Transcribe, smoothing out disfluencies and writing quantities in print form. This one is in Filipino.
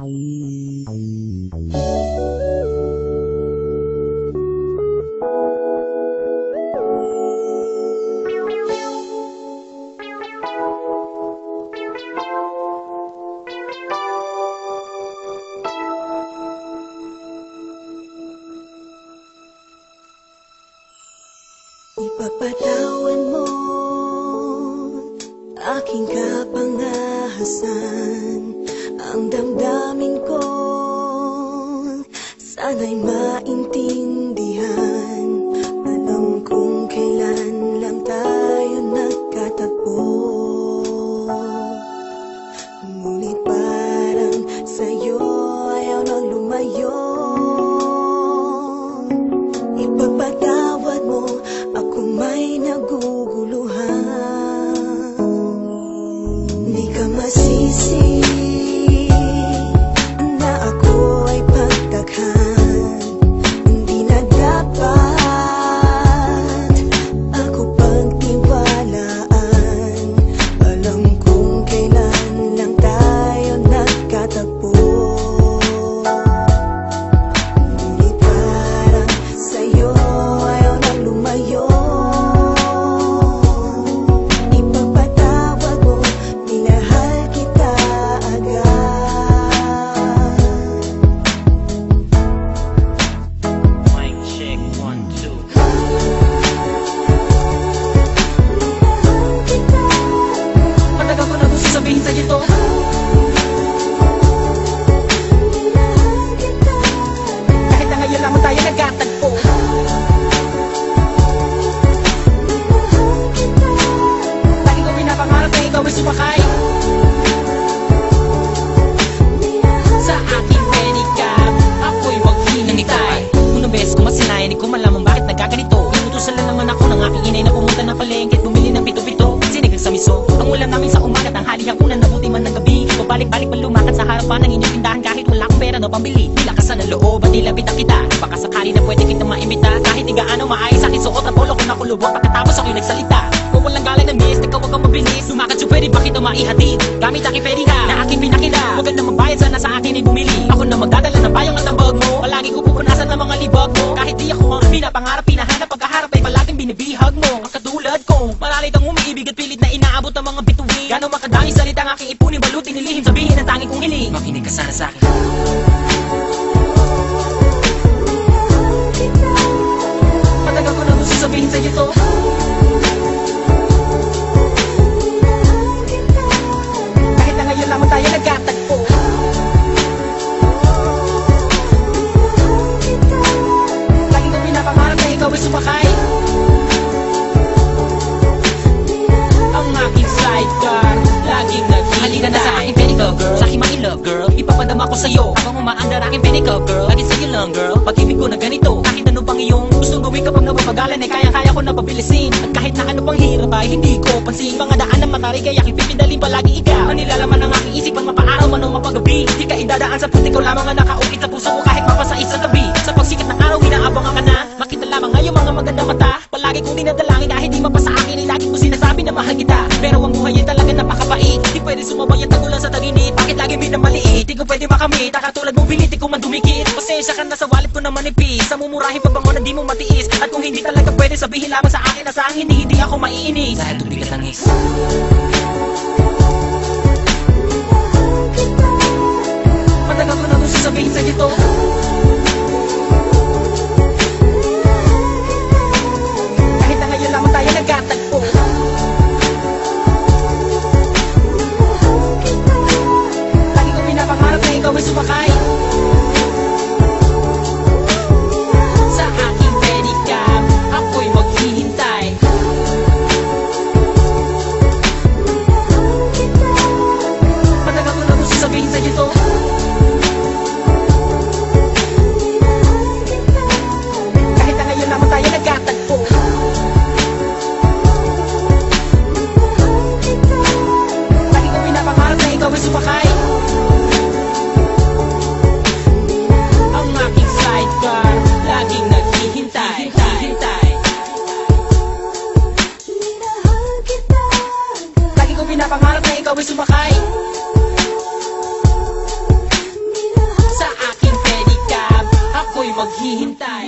Ipagpatawan mo aking kapangahasan, ang damdamin ko sana'y maintindihan. Alam kong kailan lang tayo nagkatagpo, ngunit parang sa'yo ayaw nang lumayo. Ipagpatawad mo akong may naguguluhan. Di ka masisi na ako ay pagtakhan. Hindi na dapat ako pagtiwalaan. Alam kong kailan lang tayo nagkatagpo, ngunit parang sa'yo ayaw nang lumayo. Ipagpatawad mo, minahal kita agad. Mic check 1, 2. Matagal ko na gusto sabihin sa'yo to. Kahit na ngayon lamang tayo nagkatagpo, lagi ko pinapangarap na ikaw ay sumakay sa aking pedicab. Ako'y maghihintay. Unang beses ko masinayan, di ko malaman bakit nagkaganito. Inutusan lang naman ako ng aking inay na pumunta ng palengke at bumili ng pito-pito. Sinigang sa miso, ang ulam namin sa umaga, tanghali, hapunan, nabuti man ng gabi. Pabalik-balik man lumakad sa harapan ng inyong tindahan kahit wala akong pera na pambili. Nilakasan ng loob at nilapitan kita. Baka sakali na pwede kitang maimbita. Kahit di gaano maayos aking suot na polo ko nakulubot. Pagkatapos ako'y nagsalita, kung walang galang na miss, ikaw wag kang mabilis. Lumakad so pwede ba kita maihatid? Gamit aking ferika na aking pinakila. Huwag ka na magbayad, sana sa akin ay bumili. Ako na magdadala ng bayong at ang bag mo. Palagi ko pupunasan ng mga libag mo. Kahit di ako ang pinapangarap, pinahanap, pagkaharap ay palaging binibihag mo. Ang katulad ko, malalit ang umiibig at pilit na inaabot ang mga bituin. Gano'ng makadaming salita ang aking ipunin, balutin, nilihim, sabihin ang tanging kong hiling. Makinig ka sana sa akin. Matagal ko na gusto sabihin sa'yo to. Kahit na ngayon lamang tayo nagkatagpo, lagi ko pinapangarap na ikaw ay sumakay ang aking sidecar, laging halika na sa aking pedicab girl, sa aking makilove girl. Ipapadama ko sa'yo habang umaandar aking pedicab girl. Lagi sa'yo lang girl, pag-ibig ko na ganito. Kahit ano pang iyong gustong gawin kapag napapagalan ay kaya-kaya ko na pabilisin. At kahit na ano pang hirap ay hindi ko pansin. Mga daan na mataray kaya aking pipindalin palagi ikaw. Ang nilalaman ng aking isipan mapaaraw man o mapagabi. Di ka idadaan sa puti ko lamang ang nakaukit sa puso ko kahit mapasais sa tabi. Sa pagsikat ng araw inaabangan ka na, makita lamang ngayong mga magandang mata. Palagi kong dinadalangin kahit di mapasa akin ay lagi ko sinasabi na mahal kita. Pero ang buhay ay talaga napakabait. Di pwede sumabay ang tagulan sa taginit. Bakit lagi minamaliit? Di ko pwede makamit. Katulad mong pilit, di ko man dumikit. Pasensya ka na sa wallet ko na manipis. Sa mumurahin pabango na di mo matiis. At kung hindi talaga pwede sabihin lamang sa akin na sa akin hindi ako maiinis. Dahil tubig at langis. Matagal ko na gusto sabihin sa'yo to. Kahit na ngayon lamang tayo nagkatagpo, lagi ko pinapangarap na ikaw ay sumakay sa aking pedicab. Ako'y maghihintay. Matagal ko na gusto sabihin sa'yo to. Kahit na ngayon lamang tayo nagkatagpo, lagi ko pinapangarap na ikaw ay sumakay maghihintay.